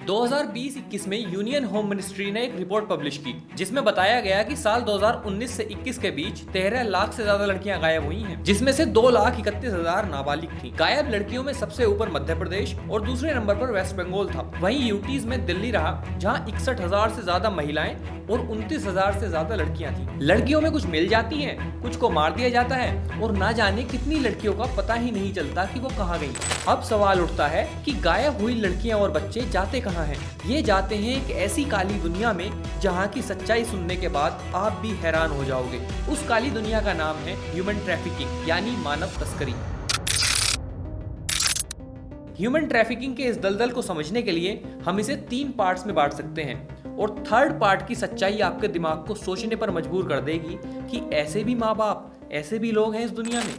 2020-21 में union home ministry ने एक रिपोर्ट पब्लिश की जिसमें बताया गया कि साल 2019 से 21 के बीच 13 लाख से ज्यादा लड़कियां गायब हुई हैं, जिसमें से 2,31,000 नाबालिग थीं। गायब लड़कियों में सबसे ऊपर मध्य प्रदेश और दूसरे नंबर पर वेस्ट बंगाल था। वहीं यूटीज में दिल्ली रहा, जहां 61,000 से ज्यादा महिलाएं और 29,000 से ज्यादा लड़कियां थीं। लड़कियों में कुछ मिल जाती हैं, कुछ को मार दिया जाता है और ना जाने कितनी लड़कियों का पता ही नहीं चलता कि वो कहाँ गई। अब सवाल उठता है कि गायब हुई लड़कियां और बच्चे जाते कहाँ हैं? ये जाते हैं एक ऐसी काली दुनिया में जहाँ की सच्चाई सुनने के बाद आप भी हैरान हो जाओगे। उस काली दुनिया का नाम है ह्यूमन ट्रैफिकिंग यानी मानव तस्करी। ह्यूमन ट्रैफिकिंग के इस दलदल को समझने के लिए हम इसे 3 पार्ट्स में बांट सकते हैं और थर्ड पार्ट की सच्चाई आपके दिमाग को सोचने पर मजबूर कर देगी कि ऐसे भी माँ बाप, ऐसे भी लोग हैं इस दुनिया में।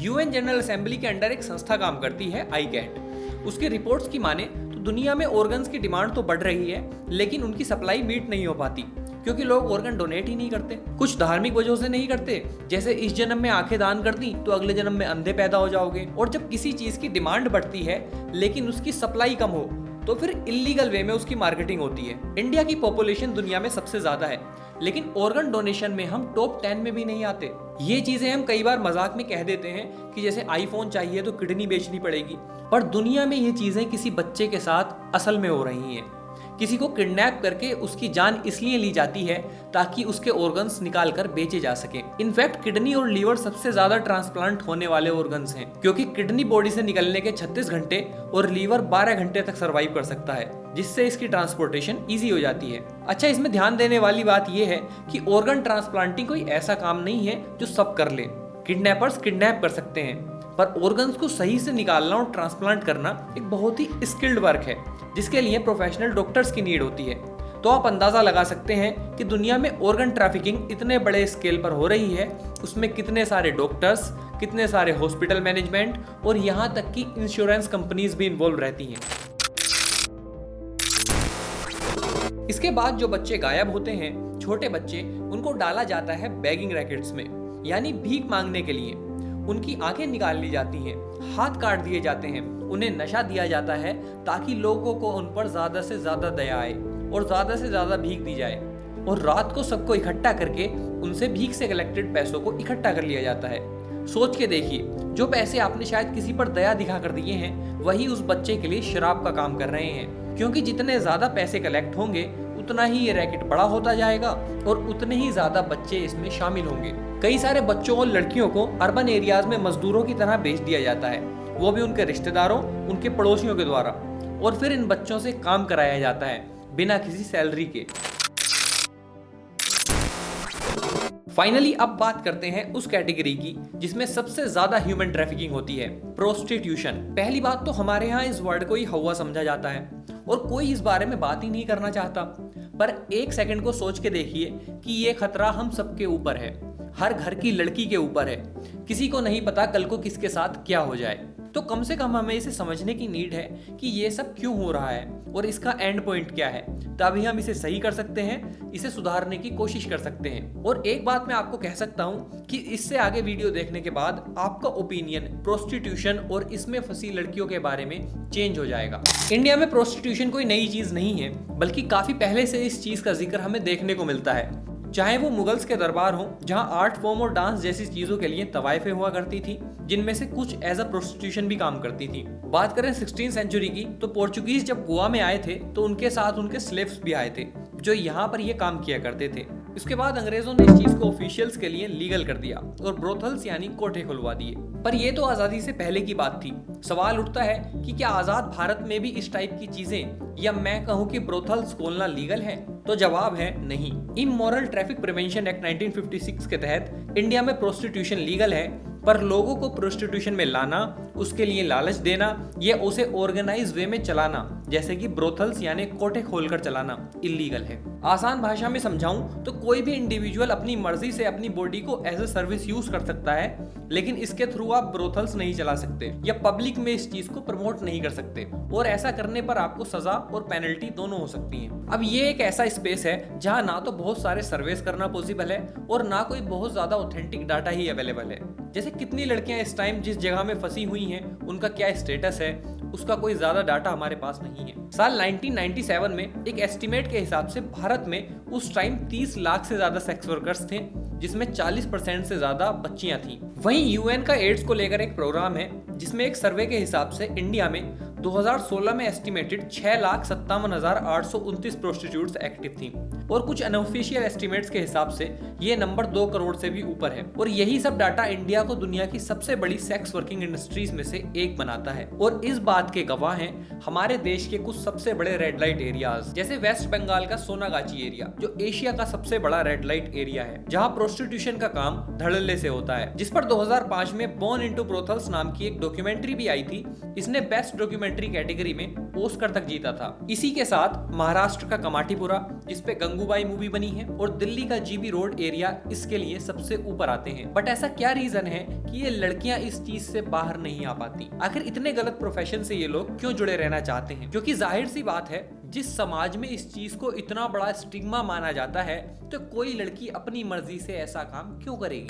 यूएन जनरल असेंबली के अंडर एक संस्था काम करती है ICAT। उसकी रिपोर्ट्स की माने तो दुनिया में ऑर्गन्स की डिमांड तो बढ़ रही है, लेकिन उनकी सप्लाई मीट नहीं हो पाती क्योंकि लोग ऑर्गन डोनेट ही नहीं करते। कुछ धार्मिक वजहों से नहीं करते, जैसे इस जन्म में आंखें दान कर दी तो अगले जन्म में अंधे पैदा हो जाओगे। और जब किसी चीज की डिमांड बढ़ती है लेकिन उसकी सप्लाई कम हो तो फिर इलीगल वे में उसकी मार्केटिंग होती है। इंडिया की पॉपुलेशन दुनिया में सबसे ज्यादा है, लेकिन ऑर्गन डोनेशन में हम टॉप 10 में भी नहीं आते। ये चीजें हम कई बार मजाक में कह देते हैं कि जैसे आईफोन चाहिए तो किडनी बेचनी पड़ेगी, पर दुनिया में ये चीजें किसी बच्चे के साथ असल में हो रही हैं। किसी को किडनैप करके उसकी जान इसलिए ली जाती है ताकि उसके ऑर्गन्स निकाल कर बेचे जा सके। इनफैक्ट किडनी और लीवर सबसे ज्यादा ट्रांसप्लांट होने वाले ऑर्गन्स हैं, क्योंकि किडनी बॉडी से निकलने के 36 घंटे और लीवर 12 घंटे तक सर्वाइव कर सकता है, जिससे इसकी ट्रांसपोर्टेशन इजी हो जाती है। अच्छा, इसमें ध्यान देने वाली बात यह है कि ऑर्गन ट्रांसप्लांटिंग कोई ऐसा काम नहीं है जो सब कर ले। किडनैपर्स किडनैप कर सकते हैं, पर ऑर्गन्स को सही से निकालना और ट्रांसप्लांट करना एक बहुत ही स्किल्ड वर्क है, जिसके लिए प्रोफेशनल डॉक्टर्स की नीड होती है। तो आप अंदाजा लगा सकते हैं कि दुनिया में ऑर्गन ट्रैफिकिंग इतने बड़े स्केल पर हो रही है, उसमें कितने सारे डॉक्टर्स, कितने सारे हॉस्पिटल मैनेजमेंट और यहाँ तक कि इंश्योरेंस कंपनीज भी इन्वॉल्व रहती हैं। इसके बाद जो बच्चे गायब होते हैं, छोटे बच्चे, उनको डाला जाता है बैगिंग रैकेट्स में, यानी भीख मांगने के लिए। उनकी आंखें निकाल ली जाती हैं, हाथ काट दिए जाते हैं, उन्हें नशा दिया जाता है ताकि लोगों को उन पर ज्यादा से ज्यादा दया आए और ज्यादा से ज्यादा भीख दी जाए। और रात को सबको इकट्ठा करके उनसे भीख से कलेक्टेड पैसों को इकट्ठा कर लिया जाता है। सोच के देखिए, जो पैसे आपने शायद किसी पर दया दिखा कर दिए हैं, वही उस बच्चे के लिए शराब का काम कर रहे हैं, क्योंकि जितने ज्यादा पैसे कलेक्ट होंगे उतना ही ये रैकेट बड़ा होता जाएगा और उतने ही ज्यादा बच्चे इसमें शामिल होंगे। कई सारे बच्चों और लड़कियों को अर्बन एरियाज में मजदूरों की तरह बेच दिया जाता है, वो भी उनके रिश्तेदारों, उनके पड़ोसियों के द्वारा, और फिर इन बच्चों से काम कराया जाता है बिना किसी सैलरी के। फाइनली अब बात करते हैं उस कैटेगरी की जिसमें सबसे ज्यादा ह्यूमन ट्रैफिकिंग होती है, प्रोस्टिट्यूशन। पहली बात तो हमारे यहाँ इस वर्ड को ही हवा समझा जाता है और कोई इस बारे में बात ही नहीं करना चाहता। पर एक सेकंड को सोच के देखिए कि ये खतरा हम सबके ऊपर है, हर घर की लड़की के ऊपर है। किसी को नहीं पता कल को किसके साथ क्या हो जाए। तो कम से कम हमें इसे समझने की नीड है कि ये सब क्यों हो रहा है और इसका एंड पॉइंट क्या है, तभी हम इसे सही कर सकते हैं, इसे सुधारने की कोशिश कर सकते हैं। और एक बात मैं आपको कह सकता हूँ कि इससे आगे वीडियो देखने के बाद आपका ओपिनियन प्रोस्टिट्यूशन और इसमें फंसी लड़कियों के बारे में चेंज हो जाएगा। इंडिया में प्रोस्टिट्यूशन कोई नई चीज नहीं है, बल्कि काफी पहले से इस चीज का जिक्र हमें देखने को मिलता है। चाहे वो मुगल्स के दरबार हो, जहां आर्ट फॉर्म और डांस जैसी चीजों के लिए तवाइफें हुआ करती थी, जिनमें से कुछ एज अ प्रोस्टिट्यूशन भी काम करती थी। बात करें 16वीं सेंचुरी की, तो पोर्चुगीज जब गोवा में आए थे तो उनके साथ उनके स्लेव्स भी आए थे, जो यहाँ पर ये काम किया करते थे। इसके बाद अंग्रेजों ने इस चीज को ऑफिशियल्स के लिए लीगल कर दिया और ब्रोथल्स यानी कोठे खुलवा दिए। पर ये तो आजादी से पहले की बात थी। सवाल उठता है कि क्या आजाद भारत में भी इस टाइप की चीजें, या मैं कहूँ कि ब्रोथल्स खोलना लीगल है? तो जवाब है नहीं। इमोरल ट्रैफिक प्रिवेंशन एक्ट 1956 के तहत इंडिया में प्रोस्टिट्यूशन लीगल है, पर लोगों को प्रोस्टिट्यूशन में लाना, उसके लिए लालच देना या उसे ऑर्गेनाइज वे में चलाना, जैसे कि ब्रोथल्स यानी कोठे खोलकर चलाना, इलीगल है। आसान भाषा में समझाऊं तो कोई भी इंडिविजुअल अपनी मर्जी से अपनी बॉडी को एज ए सर्विस यूज कर सकता है, लेकिन इसके थ्रू आप ब्रोथल्स नहीं चला सकते या पब्लिक में इस चीज को प्रमोट नहीं कर सकते, और ऐसा करने पर आपको सजा और पेनल्टी दोनों हो सकती है। अब ये एक ऐसा स्पेस है जहां ना तो बहुत सारे सर्वेस करना पॉसिबल है और ना कोई बहुत ज्यादा ऑथेंटिक डाटा ही अवेलेबल है। जैसे कितनी लड़कियां इस टाइम जिस जगह में फंसी हुई हैं, उनका क्या स्टेटस है, उसका कोई ज्यादा डाटा हमारे पास नहीं है। साल 1997 में एक एस्टिमेट के हिसाब से भारत में उस टाइम 30 लाख से ज्यादा सेक्स वर्कर्स थे, जिसमें 40% से ज्यादा बच्चियां थीं। वहीं यूएन का एड्स को लेकर एक प्रोग्राम है, जिसमें एक सर्वे के हिसाब से इंडिया में 2016 में एस्टिमेटेड 6,57,829 प्रोस्टिट्यूट्स एक्टिव थी और कुछ अनऑफिशियल एस्टिमेट्स के हिसाब से ये नंबर 2 करोड़ से भी ऊपर है। और यही सब डाटा इंडिया को दुनिया की सबसे बड़ी सेक्स वर्किंग इंडस्ट्रीज में से एक बनाता है। और इस बात के गवाह हैं हमारे देश के कुछ सबसे बड़े रेड लाइट एरियाज, जैसे वेस्ट बंगाल का सोनागाची एरिया, जो एशिया का सबसे बड़ा रेड लाइट एरिया है, जहाँ प्रोस्टिट्यूशन का काम धड़ल्ले से होता है, जिस पर 2005 में बॉर्न इनटू ब्रोथल्स नाम की एक डॉक्यूमेंट्री भी आई थी। इसने बेस्ट डॉक्यूमेंट्री कैटेगरी में ऑस्कर तक जीता था। इसी के साथ महाराष्ट्र का कमाटीपुरा, जिसपे गंगूबाई मूवी बनी है, और दिल्ली का जीबी रोड एरिया इसके लिए सबसे ऊपर आते हैं। बट ऐसा क्या रीजन है कि ये लड़कियां इस चीज से बाहर नहीं आ पाती? आखिर इतने गलत प्रोफेशन से ये लोग क्यों जुड़े रहना चाहते हैं? क्योंकि जाहिर सी बात है, जिस समाज में इस चीज को इतना बड़ा स्टिग्मा माना जाता है, तो कोई लड़की अपनी मर्जी से ऐसा काम क्यों करेगी?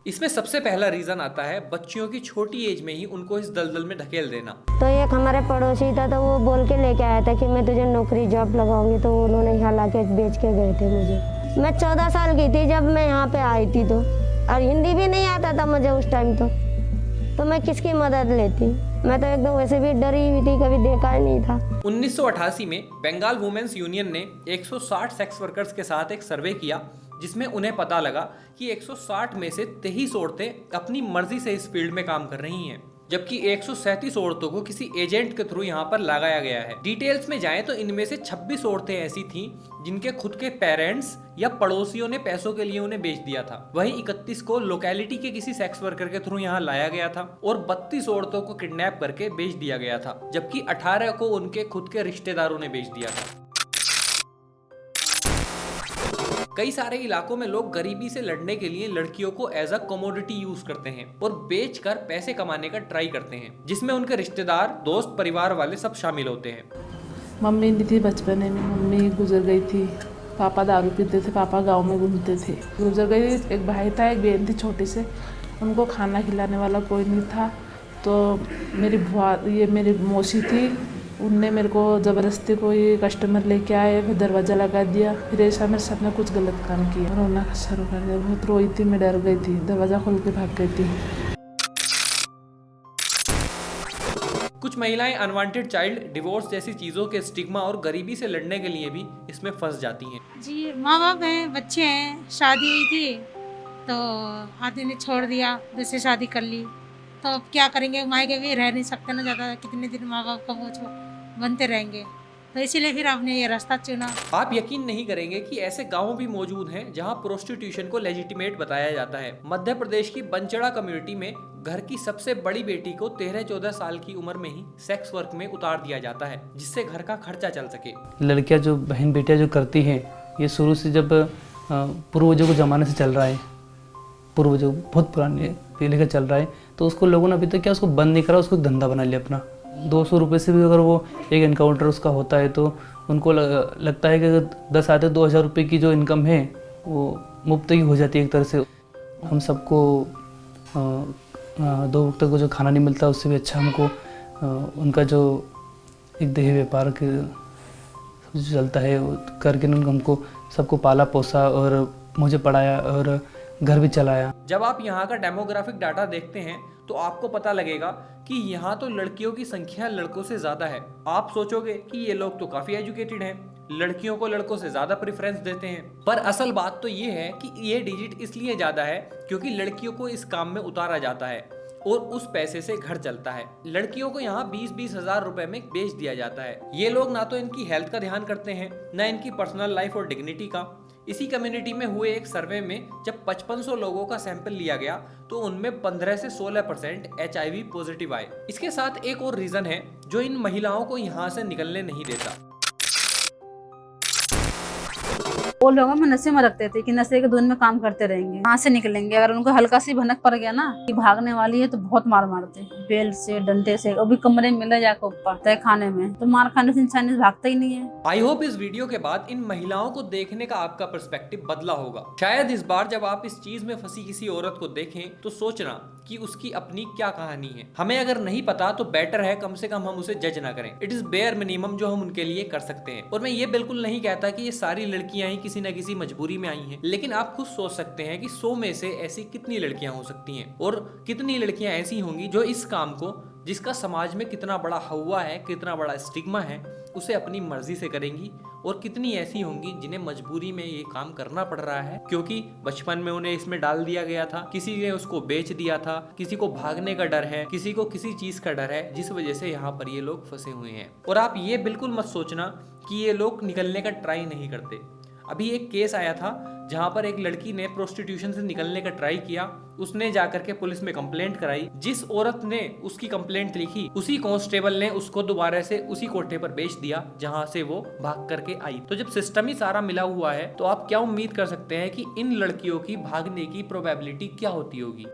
इसमें सबसे पहला रीजन आता है बच्चियों की छोटी एज में ही उनको इस दलदल में ढकेल देना। तो एक हमारे पड़ोसी था, तो वो बोल के लेके आया था कि मैं तुझे नौकरी जॉब लगाऊंगी, तो उन्होंने यहाँ ला के बेच के गए थे मुझे। मैं 14 साल की थी जब मैं यहाँ पे आई थी, तो और हिंदी भी नहीं आता था मुझे उस टाइम। तो मैं किसकी मदद लेती? मैं तो एकदम वैसे भी डरी हुई थी, कभी देखा ही नहीं था। 1988 में बंगाल वुमेन्स यूनियन ने 160 सेक्स वर्कर्स के साथ एक सर्वे किया, जिसमें उन्हें पता लगा कि 160 में से 23 औरतें अपनी मर्जी से इस फील्ड में काम कर रही हैं, जबकि 137 औरतों को किसी एजेंट के थ्रू यहाँ पर लगाया गया है। डिटेल्स में जाएं तो इनमें से 26 औरतें ऐसी थीं जिनके खुद के पेरेंट्स या पड़ोसियों ने पैसों के लिए उन्हें बेच दिया था। वहीं 31 को लोकेलिटी के किसी सेक्स वर्कर के थ्रू यहाँ लाया गया था और 32 औरतों को किडनैप करके बेच दिया गया था, जबकि 18 को उनके खुद के रिश्तेदारों ने बेच दिया था। कई सारे इलाकों में लोग गरीबी से लड़ने के लिए लड़कियों को एज अ कमोडिटी यूज करते हैं और बेचकर पैसे कमाने का ट्राई करते हैं, जिसमें उनके रिश्तेदार, दोस्त, परिवार वाले सब शामिल होते हैं। मम्मी नहीं थी बचपन में, मम्मी गुजर गई थी। पापा दारू पीते थे, पापा गांव में घूमते थे, गुजर गई। एक भाई था, एक बहन थी छोटी से, उनको खाना खिलाने वाला कोई नहीं था। तो मेरी बुआ, ये मेरी मौसी थी, उनने मेरे को ज़बरदस्ती कोई कस्टमर लेके आए, फिर दरवाज़ा लगा दिया, फिर ऐसा मेरे साथ में कुछ गलत काम किया, रोना शुरू कर दिया। बहुत रोई थी, मैं डर गई थी, दरवाज़ा खोल के भाग गई थी। कुछ महिलाएं अनवांटेड चाइल्ड, डिवोर्स जैसी चीज़ों के स्टिग्मा और गरीबी से लड़ने के लिए भी इसमें फंस जाती हैं। जी, माँ बाप हैं, बच्चे हैं, शादी हुई थी तो आदमी ने छोड़ दिया, दूसरी शादी कर ली, तो अब क्या करेंगे? मायके भी रह नहीं सकते ना ज़्यादा, कितने दिन माँ बाप का बोझ बनते रहेंगे, तो इसीलिए फिर आपने ये रास्ता चुना। आप यकीन नहीं करेंगे कि ऐसे गांव भी मौजूद हैं जहां प्रोस्टिट्यूशन को लेजिटिमेट बताया जाता है। मध्य प्रदेश की बंचड़ा कम्युनिटी में घर की सबसे बड़ी बेटी को 13-14 साल की उम्र में ही सेक्स वर्क में उतार दिया जाता है, जिससे घर का खर्चा चल सके। लड़कियां जो बहन बेटियां जो करती हैं, ये शुरू से जब पूर्वजों के ज़माने से चल रहा है, पूर्वजों बहुत पुराने पीढ़ी का चल रहा है, तो उसको लोगों ने अभी तक क्या उसको बंद नहीं करा, उसको धंधा बना लिया अपना। 200 रुपये से भी अगर वो एक इनकाउंटर उसका होता है, तो उनको लगता है कि अगर 10 आते 2000 रुपये की जो इनकम है वो मुफ्त ही हो जाती है एक तरह से। हम सबको 2 वक्त को जो खाना नहीं मिलता, उससे भी अच्छा हमको उनका जो एक देही व्यापार के जो चलता है वो करके हमको सबको पाला पोसा और मुझे पढ़ाया और घर भी चलाया। जब आप यहाँ का डेमोग्राफिक डाटा देखते हैं तो आपको पता लगेगा कि यहाँ तो लड़कियों की संख्या लड़कों से ज्यादा है। आप सोचोगे कि ये लोग तो काफी एजुकेटेड हैं, लड़कियों को लड़कों से ज्यादा प्रेफरेंस देते हैं, पर असल बात तो ये है कि ये डिजिट इसलिए ज्यादा है क्योंकि लड़कियों को इस काम में उतारा जाता है और उस पैसे से घर चलता है। लड़कियों को यहाँ 20-20 हजार रुपए में बेच दिया जाता है। ये लोग ना तो इनकी हेल्थ का ध्यान करते हैं, ना इनकी पर्सनल लाइफ और डिग्निटी का। इसी कम्युनिटी में हुए एक सर्वे में जब 5500 लोगों का सैंपल लिया गया तो उनमें 15 से 16% HIV पॉजिटिव आए। इसके साथ एक और रीजन है जो इन महिलाओं को यहाँ से निकलने नहीं देता। वो लोग हमें नशे में रखते थे कि नशे के धुन में काम करते रहेंगे, कहाँ से निकलेंगे। अगर उनको हल्का सी भनक पड़ गया ना कि भागने वाली है तो बहुत मार मारते हैं, बेल्ट से, डंडे से, वो भी कमरे में मिला जाकर ऊपर तय खाने में। तो मार खाने से इंसान भागता ही नहीं है। आई होप इस वीडियो के बाद इन महिलाओं को देखने का आपका पर्सपेक्टिव बदला होगा। शायद इस बार जब आप इस चीज में फंसी किसी औरत को देखें तो सोचना कि उसकी अपनी क्या कहानी है। हमें अगर नहीं पता तो बेटर है कम से कम हम उसे जज ना करें। इट इज बेयर मिनिमम जो हम उनके लिए कर सकते हैं। और मैं ये बिल्कुल नहीं कहता कि ये सारी लड़कियां ही किसी न किसी मजबूरी में आई हैं, लेकिन आप खुद सोच सकते हैं कि 100 में से ऐसी कितनी लड़कियां हो सकती हैं और कितनी लड़कियां ऐसी होंगी जो इस काम को, जिसका समाज में कितना बड़ा हवा है, कितना बड़ा स्टिग्मा है, उसे अपनी मर्जी से करेंगी। और कितनी ऐसी होंगी जिन्हें मजबूरी में ये काम करना पड़ रहा है क्योंकि बचपन में उन्हें इसमें डाल दिया गया था, किसी ने उसको बेच दिया था, किसी को भागने का डर है, किसी को किसी चीज का डर है, जिस वजह से यहाँ पर ये लोग फंसे हुए हैं। और आप ये बिल्कुल मत सोचना कि ये लोग निकलने का ट्राई नहीं करते। अभी एक केस आया था जहां पर एक लड़की ने प्रोस्टिट्यूशन से निकलने का ट्राई किया, उसने जाकर के पुलिस में कंप्लेंट कराई। जिस औरत ने उसकी कंप्लेंट लिखी उसी कांस्टेबल ने उसको दोबारा से उसी कोठे पर बेच दिया जहां से वो भाग करके आई। तो जब सिस्टम ही सारा मिला हुआ है तो आप क्या उम्मीद कर सकते हैं कि इन लड़कियों की भागने की प्रोबेबिलिटी क्या होती होगी।